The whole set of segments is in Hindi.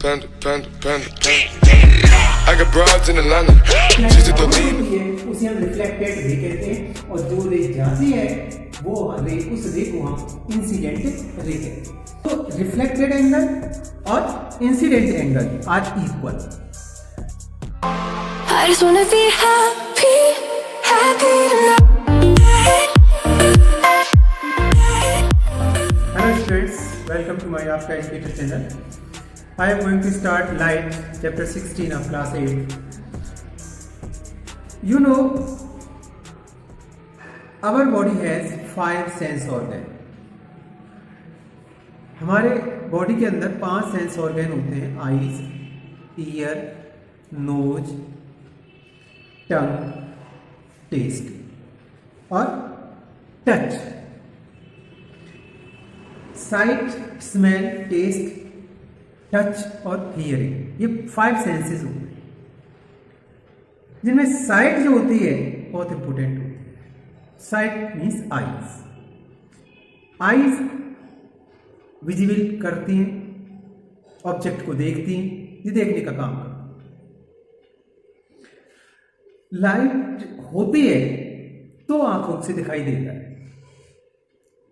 I got broads in Atlanta. She's a Dolina. उसे हम रिफ्लेक्टेड रे कहते हैं और जो रे जाती है वो रे उस रे को हम इंसिडेंट रे कहते हैं। तो रिफ्लेक्टेड एंगल और incident angle are equal. I just wanna be happy, happy tonight. Hello students, welcome to my Aapka Educator channel. I am going to start light chapter 16 of class 8. You know, our body has 5 sense organ. हमारे बॉडी के अंदर 5 सेंस ऑर्गन होते हैं। Eyes, ear, nose, tongue, taste और touch. Sight, smell, taste, touch और हियरिंग, ये 5 सेंसेस होते हैं जिनमें साइट जो होती है बहुत इंपॉर्टेंट होती है। Site means eyes. Eyes visible करती हैं, ऑब्जेक्ट को देखती हैं, ये देखने का काम करती हैं। लाइट होती है तो आंखों से दिखाई देता है,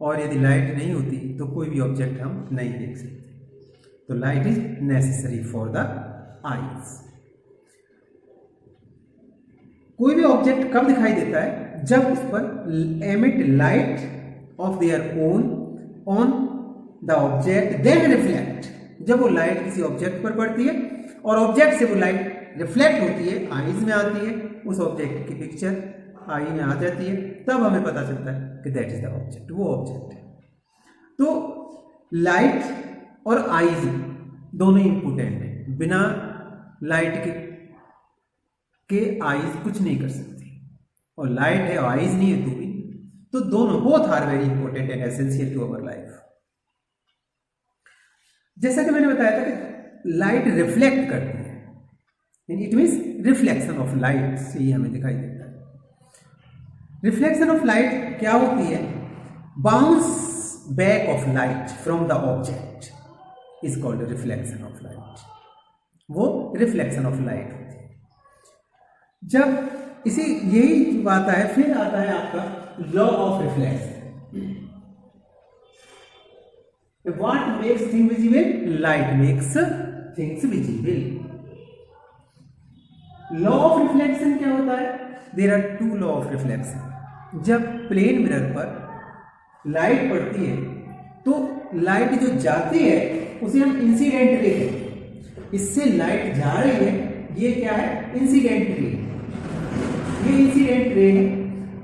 और यदि लाइट नहीं होती तो कोई भी ऑब्जेक्ट हम नहीं देख सकते। तो light is necessary for the eyes. कोई भी ऑब्जेक्ट कब दिखाई देता है? जब उस पर emit light of their own on the object then reflect. जब वो लाइट किसी ऑब्जेक्ट पर पड़ती है और ऑब्जेक्ट से वो लाइट रिफ्लेक्ट होती है, आईज में आती है, उस ऑब्जेक्ट की पिक्चर आई में आ जाती है, तब हमें पता चलता है कि दैट इज द ऑब्जेक्ट, वो ऑब्जेक्ट है। तो लाइट और आईज दोनों इंपॉर्टेंट है। बिना लाइट के आईज कुछ नहीं कर सकती, और लाइट है और आईज नहीं है तो दोनों both are very important and essential to our life. जैसा कि मैंने बताया था कि लाइट रिफ्लेक्ट करती है, it means reflection of light से ही हमें दिखाई देता है। रिफ्लेक्शन ऑफ लाइट क्या होती है? Bounce back of light from the object is called reflection of light. वो रिफ्लेक्शन ऑफ लाइट होती है। जब इसी यही बात है, फिर आता है आपका law of reflection. What makes things visible? Light makes things visible. Law of reflection क्या होता है? There are 2 law of reflection. जब प्लेन मिरर पर लाइट पड़ती है तो लाइट जो जाती है उसे हम इंसिडेंट रे कहते हैं। इससे लाइट जा रही है, ये क्या है? Incident ray. ये इंसिडेंट रे है,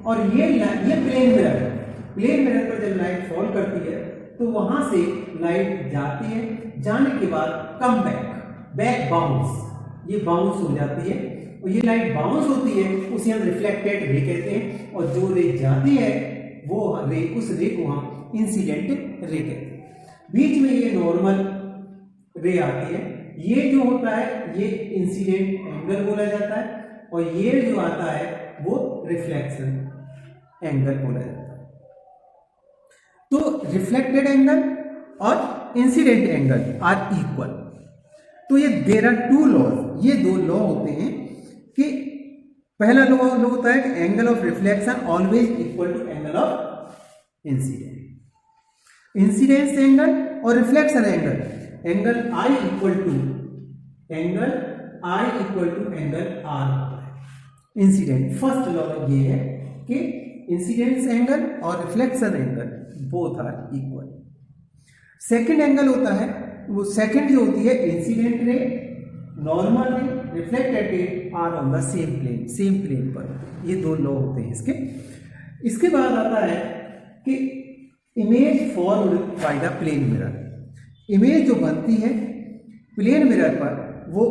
और ये प्लेन मिरर है। प्लेन मिरर पर जब लाइट फॉल करती है तो वहां से लाइट जाती है, जाने के बाद कम बैक बाउंस, ये बाउंस हो जाती है, और ये लाइट बाउंस होती है, उसे हम रिफ्लेक्टेड रे कहते हैं, और जो रे जाती है वो रे, उस रे को हम इंसिडेंट रे कहते हैं। बीच में ये नॉर्मल रे आती है, ये जो होता है ये इंसिडेंट एंगल बोला जाता है, और ये जो आता है वो रिफ्लेक्शन एंगल बोला जाता है। तो रिफ्लेक्टेड एंगल और इंसिडेंट एंगल आर इक्वल। तो ये देयर आर 2 लॉज, ये 2 लॉ होते हैं कि पहला लॉ होता है कि angle of reflection always equal to angle of incidence. Incidence angle और reflection angle I equal to angle R होता है। इंसिडेंट फर्स्ट लॉ ये है कि इंसिडेंस एंगल और reflection angle both are equal. Second angle होता है, वो सेकंड जो होती है incident ray, normal ray, reflected ray are on the same plane पर। ये 2 लॉ होते हैं इसके। इसके बाद आता है कि image formed by the plane mirror. Image जो बनती है प्लेन मिरर पर वो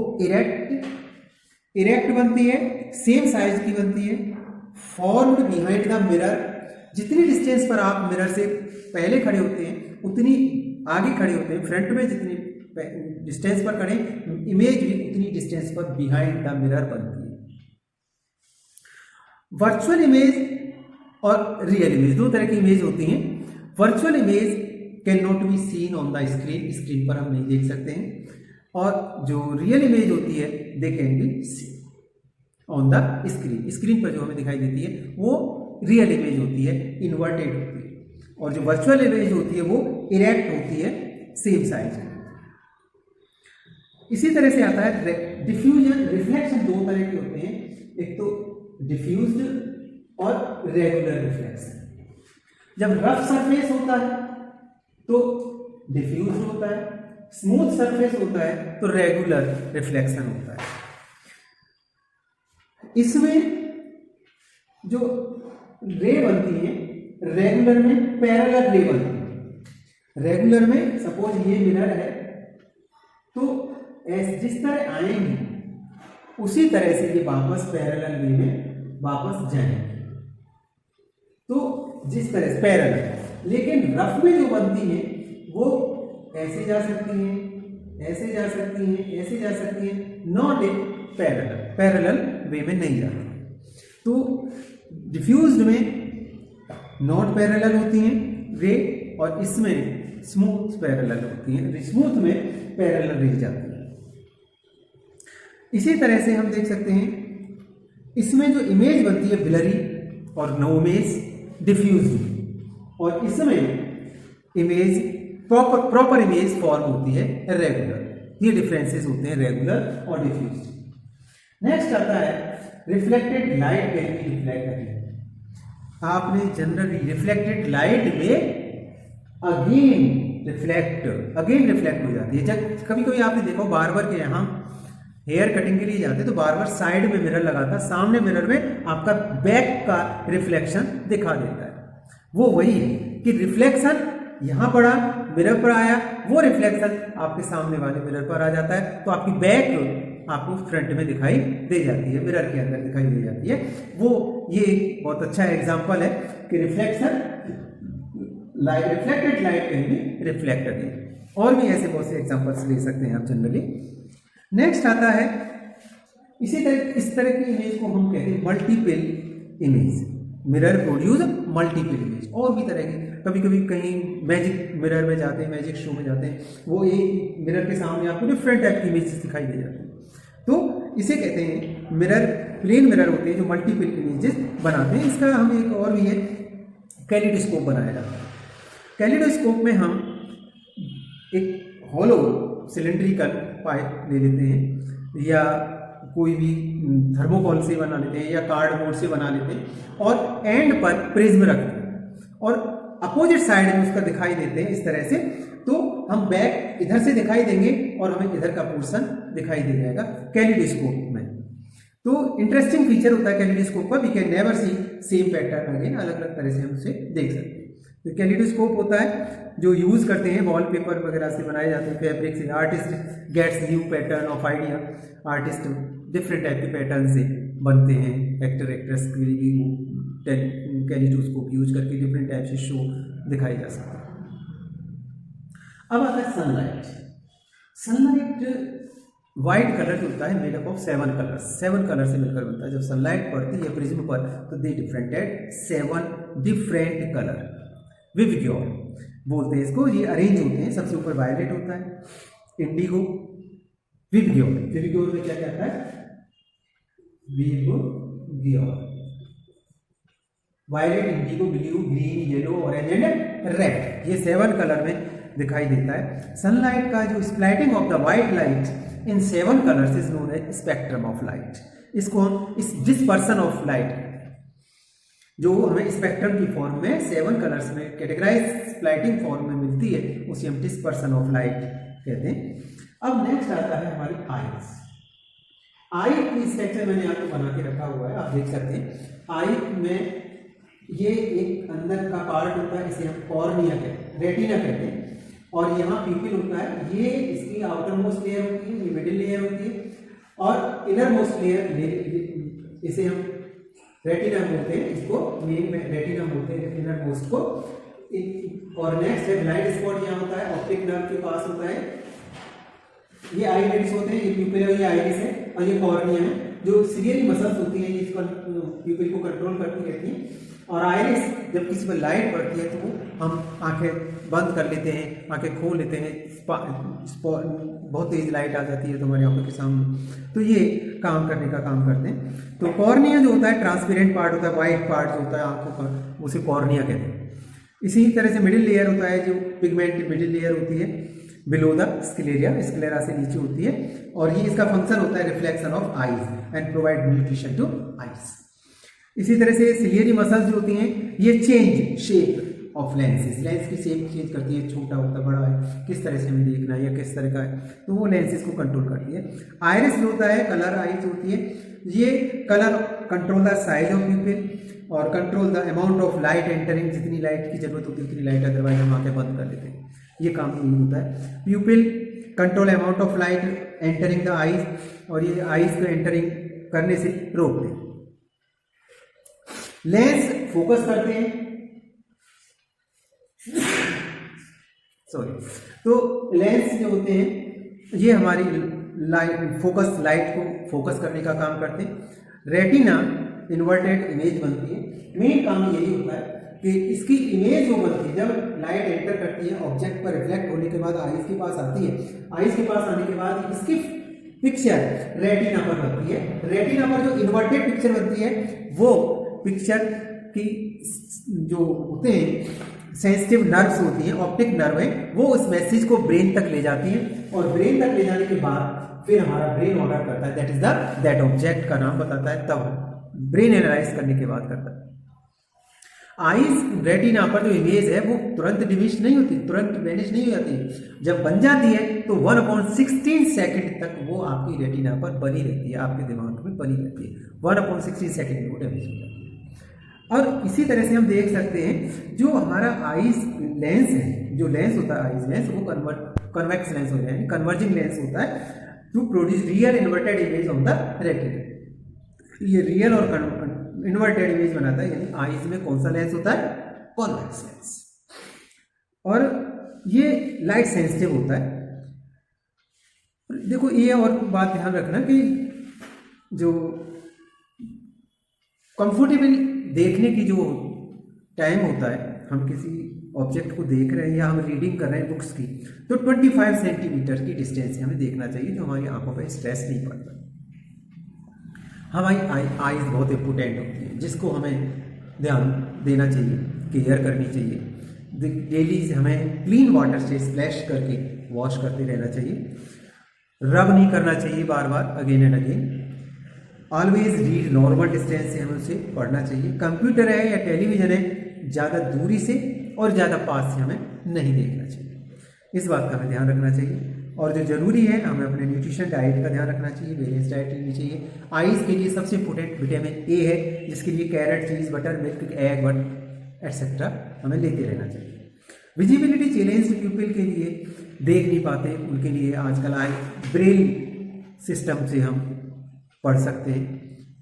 इरेक्ट बनती है, सेम साइज की बनती है, फॉर्म्ड बिहाइंड द मिरर। जितनी डिस्टेंस पर आप मिरर से पहले खड़े होते हैं उतनी आगे खड़े होते हैं, फ्रंट में जितनी डिस्टेंस पर खड़े, इमेज भी उतनी डिस्टेंस पर बिहाइंड द मिरर बनती है। वर्चुअल इमेज और रियल इमेज, 2 तरह की इमेज होती हैं। Virtual image can not be seen on the screen, screen पर हम नहीं देख सकते हैं, और जो रियल इमेज होती है they can be on the screen. Screen पर जो हमें दिखाई देती है वो रियल इमेज होती है, इन्वर्टेड होती है, और जो वर्चुअल इमेज होती है वो इरेक्ट होती है, सेम साइज में। इसी तरह से आता है डिफ्यूजन। रिफ्लेक्शन दो तरह के होते हैं, एक तो डिफ्यूज्ड और रेगुलर रिफ्लेक्शन। जब रफ सरफेस होता है तो डिफ्यूज्ड होता है, स्मूथ सरफेस होता है तो रेगुलर रिफ्लेक्शन होता है। इसमें जो रे बनती है रेगुलर में पैरेलल रे बनती है। रेगुलर में सपोज ये मिरर है तो जिस तरह आएंगी उसी तरह से ये वापस पैरेलल वे में वापस जाएंगे, तो जिस तरह से पैरेलल। लेकिन रफ में जो बनती है वो ऐसे जा सकती हैं, ऐसे जा सकती हैं, ऐसे जा सकती हैं, नॉट ए पैरेलल वे में नहीं जाती। तो डिफ्यूज्ड में नॉट पैरेलल होती हैं रे, और इसमें स्मूथ पैरेलल होती हैं, स्मूथ में पैरेलल रे जाती है। इसी तरह से हम देख सकते हैं इसमें जो इमेज बनती है ब्लरी और नो इमेज डिफ्यूज्ड, और इसमें इमेज प्रॉपर इमेज फॉर्म होती है रेगुलर। ये डिफरेंसेस होते हैं रेगुलर और डिफ्यूज्ड। नेक्स्ट आता है reflected light can be reflect again. आपने जनरली रिफ्लेक्टेड लाइट में अगेन रिफ्लेक्ट हो जाती है। जब कभी कभी आपने देखो बार्बर के यहाँ हेयर कटिंग के लिए जाते तो बार्बर साइड में मिरर लगाता, सामने मिरर में आपका बैक का रिफ्लेक्शन दिखा देता है। वो वही है कि रिफ्लेक्शन यहां पड़ा, मिरर पर आया, वो रिफ्लेक्शन आपके सामने वाले मिरर पर आ जाता है, तो आपकी बैक आपको फ्रंट में दिखाई दे जाती है, मिरर के अंदर दिखाई दे जाती है। वो ये बहुत अच्छा एग्जांपल है कि reflection light, reflected light can be reflect again. और भी ऐसे बहुत से एग्जांपल्स ले सकते हैं आप जनरली। नेक्स्ट आता है इस तरह की इमेज को हम कहते हैं multiple image. Mirror produce multiple image. और भी तरह की, कभी कभी कहीं मैजिक मिरर में जाते हैं, मैजिक शो में जाते हैं, वो एक मिरर के सामने आपको डिफरेंट टाइप की इमेजेस दिखाई दे जाती हैं, तो इसे कहते हैं मिरर, प्लेन मिरर होते हैं जो मल्टीपल इमेजेस बनाते हैं। इसका हम एक और भी है कैलिडोस्कोप बनाया जाता है। कैलिडोस्कोप में हम एक हॉलो सिलेंड्रिकल पाइप ले लेते हैं, या कोई भी थर्मोकॉल से बना लेते हैं, या कार्डबोर्ड से बना लेते हैं, और एंड पर प्रिज्म रखते हैं और अपोजिट साइड में उसका दिखाई देते हैं इस तरह से। तो हम बैक इधर से दिखाई देंगे और हमें इधर का पोर्शन दिखाई दे जाएगा कैलिडोस्कोप में। तो इंटरेस्टिंग फीचर होता है कैलिडोस्कोप का, we can never see same pattern again. अलग अलग तरह से हम उसे देख सकते हैं। तो कैलिडोस्कोप होता है जो यूज़ करते हैं वॉलपेपर वगैरह से बनाए जाते हैं, फैब्रिक से। Artist gets new pattern of idea. Artist different type के पैटर्न से बनते हैं। एक्ट्रेस के लिए भी कैलिडोस्कोप यूज करके डिफरेंट टाइप से शो दिखाई जा सकता है। अब आता है सनलाइट। सनलाइट वाइट कलर जो होता है made up of 7 colours, 7 colour से मिलकर बनता है। जब सनलाइट पड़ती है प्रिज्म पर तो दे डिफरेंटेड 7 डिफरेंट कलर। विवग्योर बोलते हैं इसको। ये अरेंज होते हैं, सबसे ऊपर वायलेट होता है, इंडिगो, विवग्योर। विवग्योर में क्या कहता है? विवग्योर, violet, indigo, blue, green, yellow, orange and red, ये 7 कलर में दिखाई देता है। सनलाइट का जो splitting of the white light in 7 colours is known as spectrum of light. इसको हम इस डिस्पर्सन ऑफ लाइट जो हमें स्पेक्ट्रम की फॉर्म में 7 कलर्स में कैटेगराइज स्प्लाइटिंग फॉर्म में मिलती है, उसे हम डिस्पर्सन ऑफ लाइट कहते हैं। अब नेक्स्ट आता है हमारी आईज। आई की स्ट्रक्चर मैंने आपको बना के रखा हुआ है, आप देख सकते हैं। आई में ये एक अंदर का पार्ट होता है, इसे हम कॉर्निया कहते हैं, रेटिना कहते हैं, और यहाँ पीपल होता है। ये इसकी आउटर मोस्ट लेयर होती है, ये मिडिल लेयर होती है, और इनर मोस्ट लेयर इसे हम रेटिना बोलते हैं, इसको मेन में रेटिना बोलते हैं, इनर मोस्ट को। और नेक्स्ट है ब्लाइंड स्पॉट, यहाँ होता है ऑप्टिक नर्व के पास होता है। ये आईलिड्स होते हैं, ये प्यूपिल है, ये आइरिस है, और ये कॉर्निया है, जो सीरियली मसल्स होती हैं, जिसको प्यूपिल को कंट्रोल करती रहती हैं। और आइरिस जब किसी पर लाइट पड़ती है तो वो हम आंखें बंद कर लेते हैं, आंखें खोल लेते हैं, बहुत तेज लाइट आ जाती है तो हमारी आंखों के सामने, तो ये काम करने का काम करते हैं। तो कॉर्निया जो होता है ट्रांसपेरेंट पार्ट होता है, वाइट पार्ट जो होता है आंखों का, उसे कॉर्निया कहते हैं। इसी तरह से मिडिल लेयर होता है, जो पिगमेंट मिडिल लेयर होती है बिलो द स्क्लेरा, स्क्लेरा से नीचे होती है, और ये इसका फंक्शन होता है reflection of eyes and provide nutrition two eyes. इसी तरह से सिलियरी मसल्स जो होती हैं ये change shape of lenses, lens की शेप चेंज करती है, छोटा होता है, बड़ा है, किस तरह से हमें देखना है या किस तरह का है, तो वो लेंसेज को कंट्रोल करती है। आइरिस जो होता है कलर आइज होती है, ये colour control the size of pupil और control the amount of light entering, जितनी लाइट की जरूरत होती है उतनी लाइट, अदरवाइज हम आंखें बंद कर लेते हैं, ये काम यही होता है। प्यूपिल control amount of light entering the eyes, और ये आइज को एंटरिंग करने से रोकते हैं। लेंस फोकस करते हैं, सॉरी, तो लेंस जो होते हैं ये हमारी लाइट को फोकस करने का काम करते हैं। रेटिना इन्वर्टेड इमेज बनती है, मेन काम यही होता है कि इसकी इमेज जो बनती है जब लाइट एंटर करती है ऑब्जेक्ट पर, रिफ्लेक्ट होने के बाद आईज के पास आती है, आईज के पास आने के बाद इसकी पिक्चर रेटिना पर बनती है। रेटिना पर जो इन्वर्टेड पिक्चर बनती है वो पिक्चर की जो होते हैं सेंसिटिव नर्व्स होती हैं, ऑप्टिक नर्व है, वो उस मैसेज को ब्रेन तक ले जाती है, और ब्रेन तक ले जाने के बाद फिर हमारा ब्रेन ऑर्डर करता है, दैट ऑब्जेक्ट का नाम बताता है, तब ब्रेन एनालाइज करने के बाद करता है। आईज रेटिना पर जो इमेज है वो तुरंत डिमिश नहीं होती, तुरंत वैनिश नहीं हो जाती, जब बन जाती है तो 1/16 सेकंड तक वो आपकी रेटिना पर बनी रहती है, आपके दिमाग में बनी रहती है, 1/16 सेकंड में वो डैमेज हो जाती है। और इसी तरह से हम देख सकते हैं जो हमारा आईज लेंस है, जो लेंस होता है आईज लेंस, वो कन्वेक्स लेंस हो जाए, कन्वर्जिंग लेंस होता है to produce real inverted image on the retina. ये रियल और इन्वर्टेड इमेज बनाता है, यानी आईज में कौन सा लेंस होता है, कॉन्वेक्स लेंस, और ये लाइट सेंसिटिव होता है। देखो ये और बात ध्यान रखना कि जो कंफर्टेबल देखने की जो टाइम होता है, हम किसी ऑब्जेक्ट को देख रहे हैं या हम रीडिंग कर रहे हैं बुक्स की, तो 25 सेंटीमीटर की डिस्टेंस से हमें देखना चाहिए, जो हमारी आंखों पर स्ट्रेस नहीं पड़ता। हमारी आईज बहुत इंपॉर्टेंट होती है, जिसको हमें ध्यान देना चाहिए, केयर करनी चाहिए। डेली हमें क्लीन वाटर से स्प्लैश करके वॉश करते रहना चाहिए, रब नहीं करना चाहिए बार बार, again and again. Always read normal distance से हमें उसे पढ़ना चाहिए। कंप्यूटर है या टेलीविजन है, ज़्यादा दूरी से और ज़्यादा पास से हमें नहीं देखना चाहिए, इस बात का हमें ध्यान रखना चाहिए। और जो जरूरी है, हमें अपने न्यूट्रिशन डाइट का ध्यान रखना चाहिए, बैलेंस डाइट लेनी चाहिए। आईज के लिए सबसे इंपॉर्टेंट विटामिन ए है, जिसके लिए carrot, cheese, butter, milk, egg, but etcetera हमें लेते रहना चाहिए। विजिबिलिटी चैलेंज पीपल के लिए देख नहीं पाते, उनके लिए आजकल आए ब्रेल सिस्टम से हम पढ़ सकते हैं,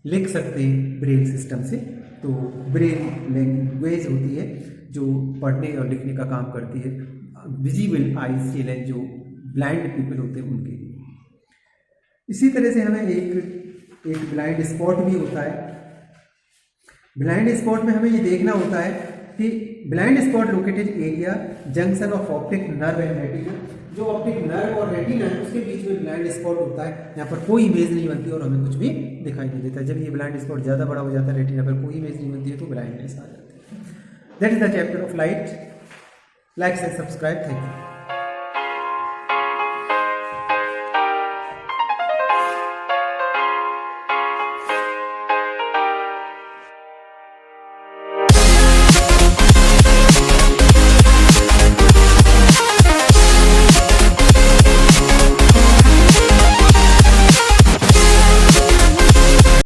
लिख सकते हैं ब्रेल सिस्टम से। तो ब्रेल लैंग्वेज होती है जो पढ़ने और लिखने का काम करती है। विजिबल आईज चैलेंज जो ब्लाइंड पीपल होते हैं उनके लिए। इसी तरह से हमें एक ब्लाइंड स्पॉट भी होता है। ब्लाइंड स्पॉट में हमें ये देखना होता है कि blind spot located area junction of optic nerve and retina, जो ऑप्टिक नर्व और रेटिना है उसके बीच में ब्लाइंड स्पॉट होता है। यहाँ पर कोई इमेज नहीं बनती और हमें कुछ भी दिखाई नहीं देता। जब ये ब्लाइंड स्पॉट ज़्यादा बड़ा हो जाता है, रेटिना पर कोई इमेज नहीं बनती है, तो ब्लाइंडनेस आ जाती है। That is the chapter of light. Like and subscribe. Thank you.